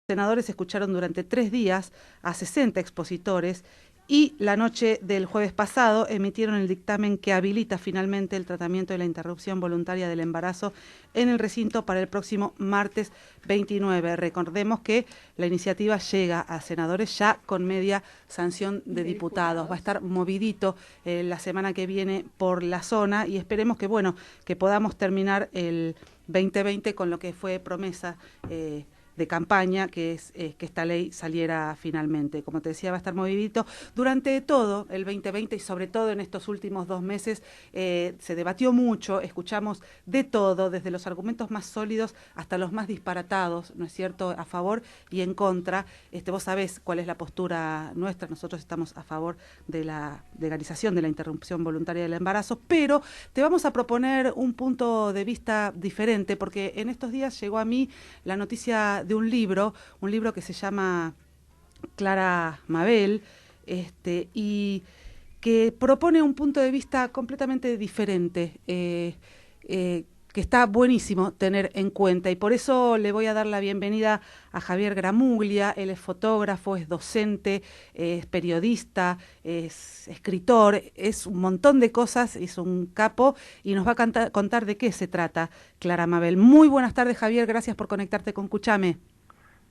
Senadores escucharon durante 3 días a 60 expositores y la noche del jueves pasado emitieron el dictamen que habilita finalmente el tratamiento de la interrupción voluntaria del embarazo en el recinto para el próximo martes 29. Recordemos que la iniciativa llega a senadores ya con media sanción de diputados. Va a estar movidito la semana que viene por la zona y esperemos que, bueno, que podamos terminar el 2020 con lo que fue promesa de campaña, que es que esta ley saliera finalmente. Como te decía, va a estar movidito. Durante todo el 2020 y sobre todo en estos últimos 2 meses se debatió mucho, escuchamos de todo, desde los argumentos más sólidos hasta los más disparatados, ¿no es cierto?, a favor y en contra. Vos sabés cuál es la postura nuestra, nosotros estamos a favor de la legalización de la interrupción voluntaria del embarazo, pero te vamos a proponer un punto de vista diferente, porque en estos días llegó a mí la noticia de un libro que se llama Clara Mabel, y que propone un punto de vista completamente diferente, que está buenísimo tener en cuenta, y por eso le voy a dar la bienvenida a Javier Gramuglia. Él es fotógrafo, es docente, es periodista, es escritor, es un montón de cosas, es un capo, y nos va a contar de qué se trata Clara Mabel. Muy buenas tardes, Javier, gracias por conectarte con Cuchame.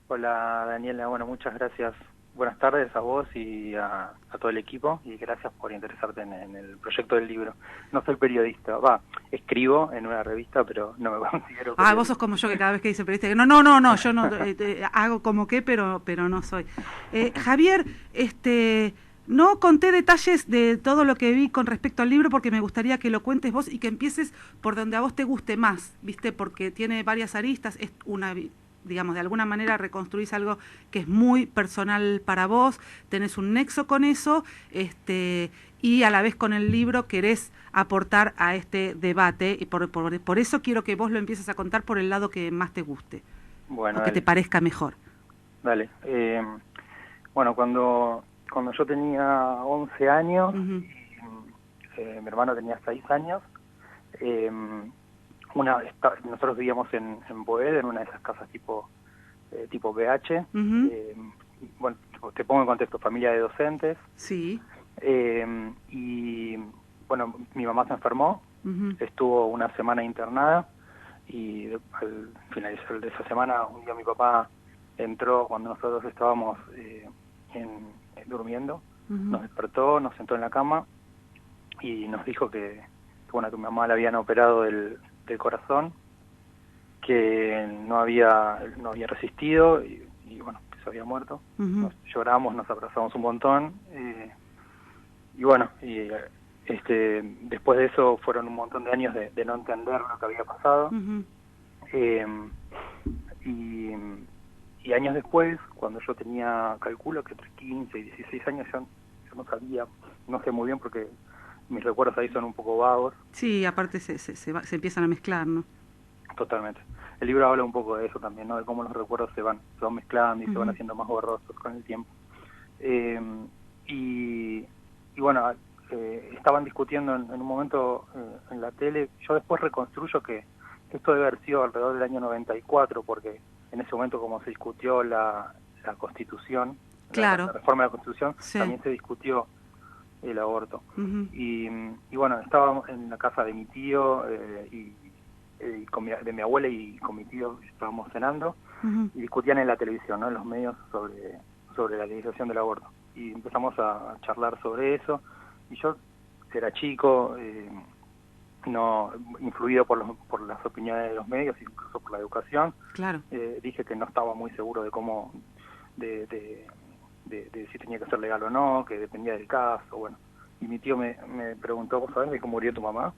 Hola Daniela, bueno, muchas gracias. Buenas tardes a vos y a todo el equipo, y gracias por interesarte en el proyecto del libro. No soy periodista, escribo en una revista, pero no me considero periodista. Vos sos como yo, que cada vez que dice periodista, no, yo no hago como que, pero no soy. Javier, no conté detalles de todo lo que vi con respecto al libro, porque me gustaría que lo cuentes vos y que empieces por donde a vos te guste más, ¿viste? Porque tiene varias aristas, es una, digamos, de alguna manera reconstruís algo que es muy personal para vos, tenés un nexo con eso, y a la vez con el libro querés aportar a este debate, y por eso quiero que vos lo empieces a contar por el lado que más te guste, bueno, o que te parezca mejor. Dale. Bueno, cuando yo tenía 11 años, Uh-huh. y mi hermano tenía 6 años, nosotros vivíamos en Boed, en una de esas casas tipo BH. Uh-huh. Bueno, te pongo en contexto, familia de docentes. Sí. Y bueno, mi mamá se enfermó, Uh-huh. estuvo una semana internada, y al finalizar de esa semana, un día mi papá entró cuando nosotros estábamos durmiendo. Uh-huh. Nos despertó, nos sentó en la cama y nos dijo que mi mamá le habían operado del corazón, que no había resistido y bueno, que se había muerto. Uh-huh. Nos lloramos, nos abrazamos un montón, y bueno, después de eso fueron un montón de años de no entender lo que había pasado. Uh-huh. Y años después, cuando yo tenía, calculo que entre 15 y 16 años, yo no sabía, no sé muy bien porque mis recuerdos ahí son un poco vagos. Sí, aparte se empiezan a mezclar, ¿no? Totalmente. El libro habla un poco de eso también, ¿no? De cómo los recuerdos se van mezclando y uh-huh. se van haciendo más borrosos con el tiempo. Y bueno, estaban discutiendo en un momento en la tele. Yo después reconstruyo que esto debe haber sido alrededor del año 94, porque en ese momento, como se discutió la Constitución, claro. la reforma de la Constitución, sí. También se discutió el aborto. Uh-huh. Y bueno, estábamos en la casa de mi tío de mi abuela, y con mi tío estábamos cenando, uh-huh. y discutían en la televisión, ¿no?, en los medios sobre la legalización del aborto. Y empezamos a charlar sobre eso, y yo era chico, no influido por las opiniones de los medios, incluso por la educación. Claro. Dije que no estaba muy seguro de cómo de si tenía que ser legal o no, que dependía del caso. Bueno, y mi tío me preguntó, ¿vos sabés de cómo murió tu mamá?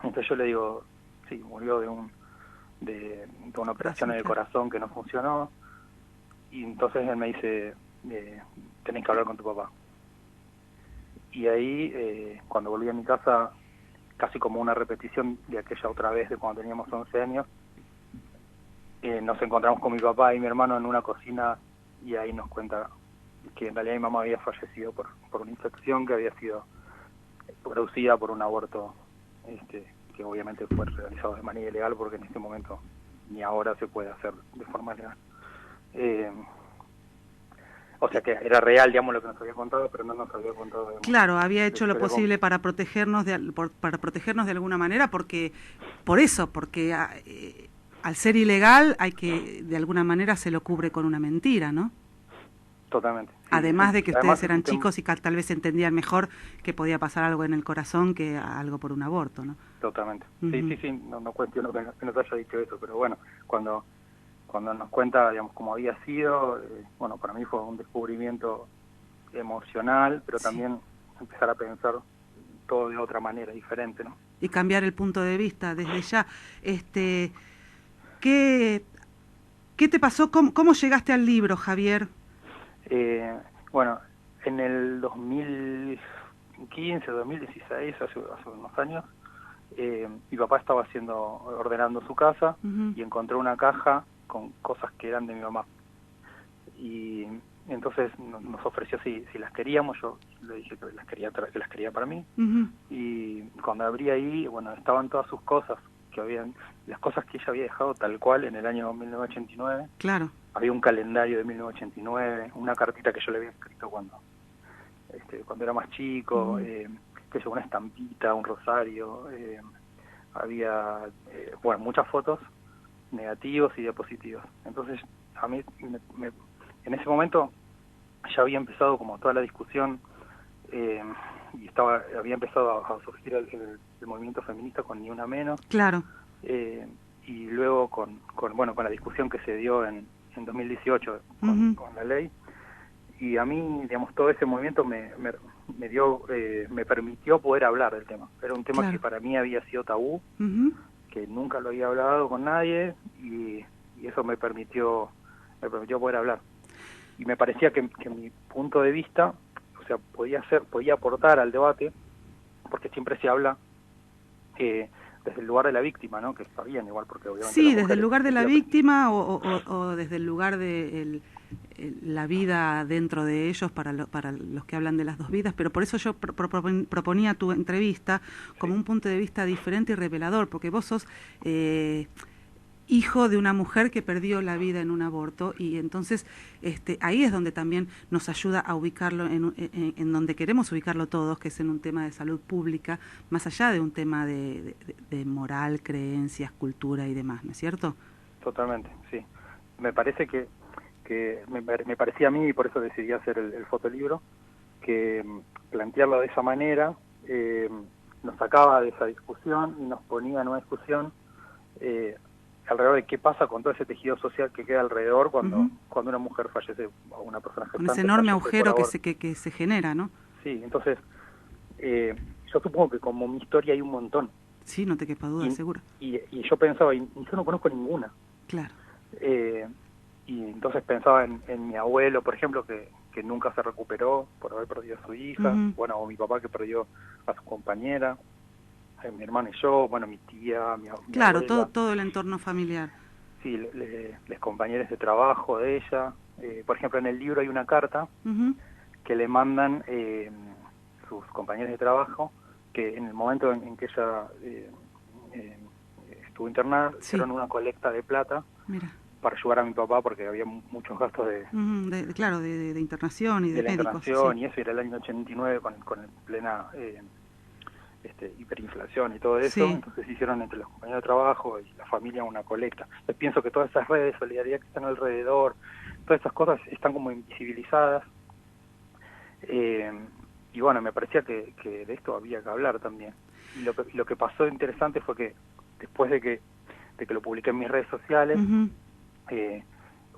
Entonces yo le digo, sí, murió de una operación en el corazón que no funcionó. Y entonces él me dice, tenés que hablar con tu papá. Y ahí, cuando volví a mi casa, casi como una repetición de aquella otra vez de cuando teníamos 11 años, nos encontramos con mi papá y mi hermano en una cocina, y ahí nos cuenta que en realidad mi mamá había fallecido por una infección que había sido producida por un aborto, que obviamente fue realizado de manera ilegal, porque en este momento ni ahora se puede hacer de forma legal. O sea que era real, digamos, lo que nos había contado, pero no nos había contado, digamos, Claro, había hecho lo pero posible para protegernos para protegernos de alguna manera, porque al ser ilegal hay que, de alguna manera se lo cubre con una mentira, ¿no? totalmente. Sí, Además de que además ustedes eran chicos y tal vez entendían mejor que podía pasar algo en el corazón que algo por un aborto, ¿no? totalmente. Uh-huh. Sí, no cuestiono que nos haya dicho eso, pero bueno, cuando nos cuenta, digamos, cómo había sido, bueno, para mí fue un descubrimiento emocional, pero Sí. también empezar a pensar todo de otra manera, diferente, ¿no? Y cambiar el punto de vista desde ya. ¿Qué te pasó? ¿Cómo llegaste al libro, Javier? Bueno, en el 2015, 2016, hace unos años, mi papá estaba ordenando su casa Uh-huh. y encontró una caja con cosas que eran de mi mamá. Y entonces nos ofreció si las queríamos, yo le dije que las quería para mí. Uh-huh. Y cuando abrí ahí, bueno, estaban todas sus cosas, las cosas que ella había dejado tal cual en el año 1989. Claro. Había un calendario de 1989, una cartita que yo le había escrito cuando era más chico, Uh-huh. que una estampita, un rosario, había, bueno, muchas fotos, negativos y diapositivas. Entonces, a mí, en ese momento, ya había empezado como toda la discusión, y había empezado a surgir el movimiento feminista con Ni Una Menos. Claro. Y luego con la discusión que se dio en 2018 Uh-huh. con la ley. Y a mí, digamos, todo ese movimiento me permitió poder hablar del tema. Era un tema que para mí había sido tabú, Uh-huh. que nunca lo había hablado con nadie, y eso me permitió poder hablar. Y me parecía que mi punto de vista, o sea, podía aportar al debate, porque siempre se habla desde el lugar de la víctima, ¿no? Que está bien igual, porque obviamente Sí, las desde el mujeres... lugar de la víctima o desde el lugar de la vida dentro de ellos para los que hablan de las dos vidas, pero por eso yo proponía tu entrevista como un punto de vista diferente y revelador, porque vos sos hijo de una mujer que perdió la vida en un aborto, y entonces ahí es donde también nos ayuda a ubicarlo en donde queremos ubicarlo todos, que es en un tema de salud pública, más allá de un tema de moral, creencias, cultura y demás, ¿no es cierto? Totalmente, sí. Me parece que me parecía a mí, y por eso decidí hacer el fotolibro, que plantearlo de esa manera nos sacaba de esa discusión y nos ponía en una discusión alrededor de qué pasa con todo ese tejido social que queda alrededor cuando Uh-huh. cuando una mujer fallece, o una persona gestante con ese enorme agujero que se genera, ¿no? Sí, entonces yo supongo que como mi historia hay un montón. Sí, no te quepa duda, seguro. Y yo pensaba, y yo no conozco ninguna. Claro. Y entonces pensaba en mi abuelo, por ejemplo, que nunca se recuperó por haber perdido a su hija, Uh-huh. bueno, o mi papá que perdió a su compañera, mi hermano y yo, bueno, mi tía, mi claro, abuela. todo el entorno familiar. Sí, les compañeros de trabajo de ella. Por ejemplo, en el libro hay una carta Uh-huh. que le mandan sus compañeros de trabajo, que en el momento en que ella estuvo internada, Sí. hicieron una colecta de plata. Mira. Para ayudar a mi papá, porque había muchos gastos de internación y de la médicos. internación, Sí. y eso era el año 89 con plena hiperinflación y todo eso. Sí. Entonces hicieron entre los compañeros de trabajo y la familia una colecta. Yo pienso que todas esas redes de solidaridad que están alrededor, todas esas cosas están como invisibilizadas, y bueno, me parecía que de esto había que hablar también. Y lo que pasó interesante fue que después de que lo publiqué en mis redes sociales, Uh-huh.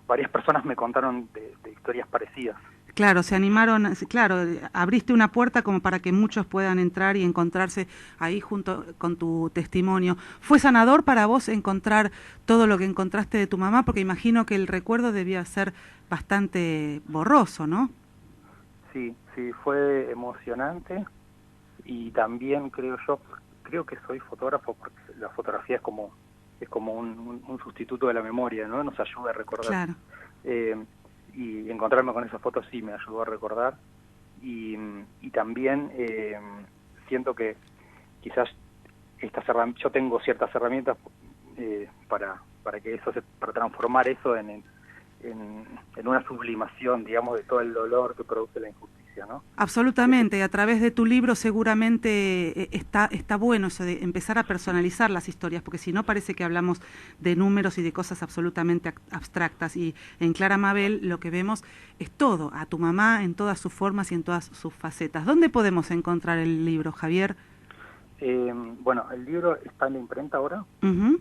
Varias personas me contaron de historias parecidas. Claro, se animaron, claro, abriste una puerta como para que muchos puedan entrar y encontrarse ahí junto con tu testimonio. ¿Fue sanador para vos encontrar todo lo que encontraste de tu mamá? Porque imagino que el recuerdo debía ser bastante borroso, ¿no? Sí, fue emocionante, y también creo que soy fotógrafo porque la fotografía es como un sustituto de la memoria, ¿no? Nos ayuda a recordar. Claro. Y encontrarme con esas fotos sí me ayudó a recordar, y también siento que quizás yo tengo ciertas herramientas para transformar eso en en una sublimación, digamos, de todo el dolor que produce la injusticia, ¿no? Absolutamente, a través de tu libro seguramente está bueno eso de empezar a personalizar las historias, porque si no parece que hablamos de números y de cosas absolutamente abstractas, y en Clara Mabel lo que vemos es todo, a tu mamá en todas sus formas y en todas sus facetas. ¿Dónde podemos encontrar el libro, Javier? Bueno, el libro está en la imprenta ahora. Uh-huh.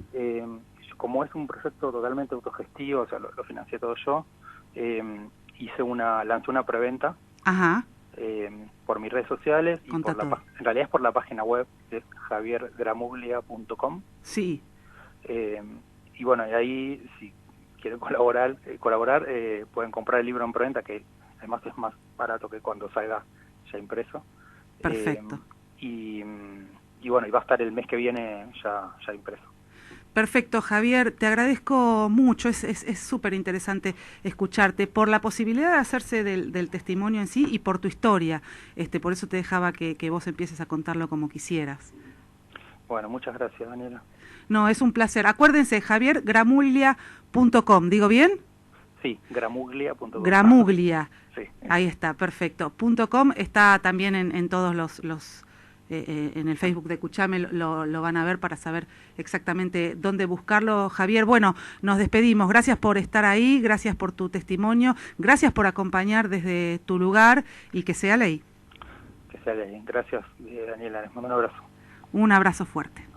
Como es un proyecto totalmente autogestivo, o sea, lo financié todo yo, lancé una preventa. Ajá. Por mis redes sociales y en realidad es por la página web, que es javiergramuglia.com. Sí. Y bueno, y ahí si quieren colaborar pueden comprar el libro en preventa, que además es más barato que cuando salga ya impreso. Perfecto. Y bueno, y va a estar el mes que viene ya impreso. Perfecto, Javier, te agradezco mucho, es súper interesante escucharte, por la posibilidad de hacerse del testimonio en sí y por tu historia, por eso te dejaba que vos empieces a contarlo como quisieras. Bueno, muchas gracias, Daniela. No, es un placer. Acuérdense, javiergramuglia.com, ¿digo bien? Sí, gramuglia.com. Gramuglia, sí. Ahí está, perfecto. .com está también en todos los en el Facebook de Escuchame lo van a ver para saber exactamente dónde buscarlo. Javier, bueno, nos despedimos. Gracias por estar ahí, gracias por tu testimonio, gracias por acompañar desde tu lugar y que sea ley. Que sea ley. Gracias, Daniela. Les mando un abrazo. Un abrazo fuerte.